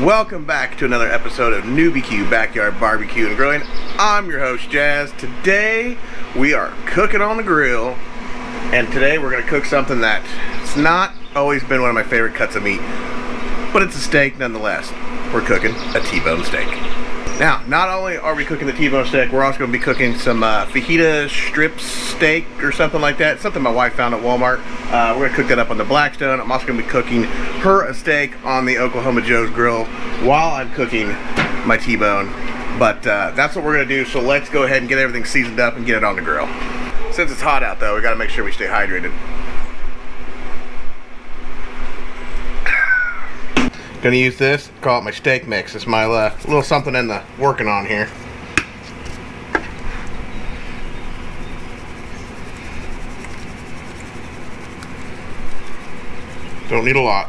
Welcome back to another episode of NewBQ Backyard Barbecue and Grilling. I'm your host Jazz. Today we are cooking on the grill, and today we're going to cook something that it's not always been one of my favorite cuts of meat, but it's a steak nonetheless. We're cooking a T-bone steak. Now, not only are we cooking the T-bone steak, we're also going to be cooking some fajita strip steak or something like that. Something my wife found at Walmart. We're going to cook that up on the Blackstone. I'm also going to be cooking her a steak on the Oklahoma Joe's grill while I'm cooking my T-bone. But that's what we're going to do, so let's go ahead and get everything seasoned up and get it on the grill. Since it's hot out though, we got to make sure we stay hydrated. Gonna use this, call it my steak mix. It's my little something in the working on here. Don't need a lot.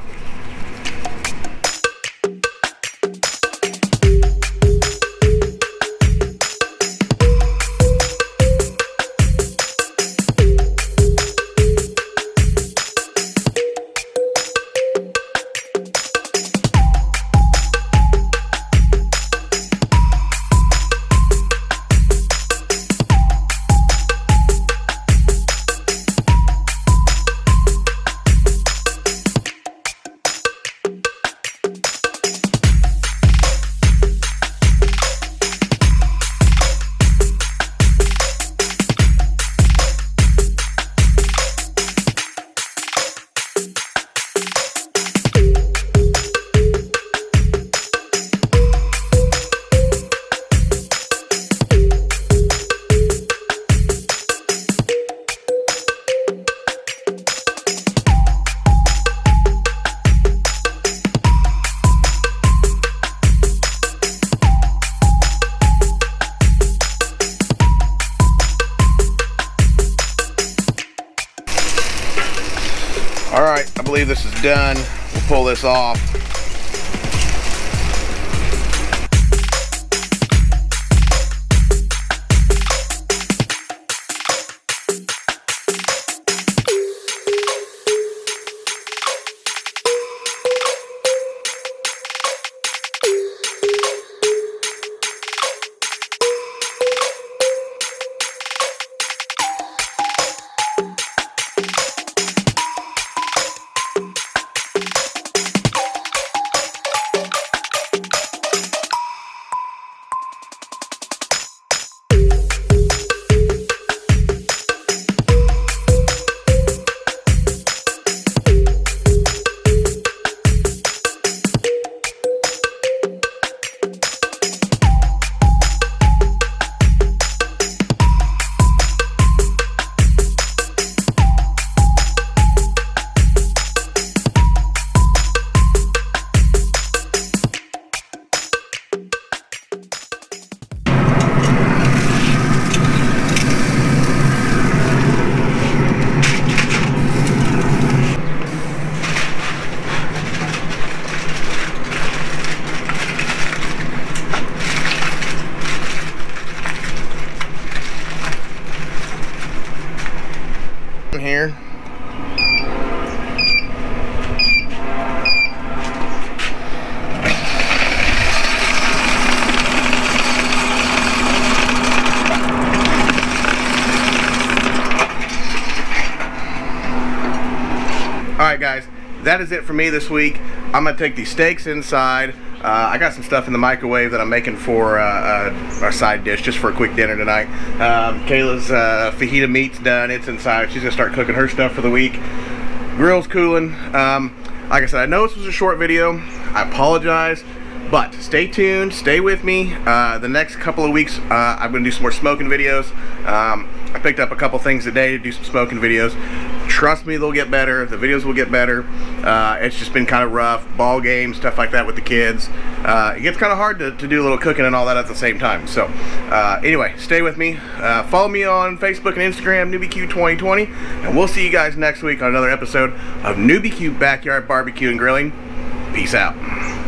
Alright, I believe this is done. We'll pull this off. Here. Alright guys, that is it for me this week. I'm going to take these steaks inside. I got some stuff in the microwave that I'm making for our side dish, just for a quick dinner tonight. Kayla's fajita meat's done. It's inside. She's going to start cooking her stuff for the week. Grill's cooling. Like I said, I know this was a short video. I apologize. But stay tuned. Stay with me. The next couple of weeks, I'm going to do some more smoking videos. I picked up a couple things today to do some smoking videos. Trust me, they'll get better. The videos will get better. It's just been kind of rough. Ball games, stuff like that with the kids. It gets kind of hard to do a little cooking and all that at the same time. So anyway, stay with me. Follow me on Facebook and Instagram, NewBQ2020. And we'll see you guys next week on another episode of NewBQ Backyard Barbecue and Grilling. Peace out.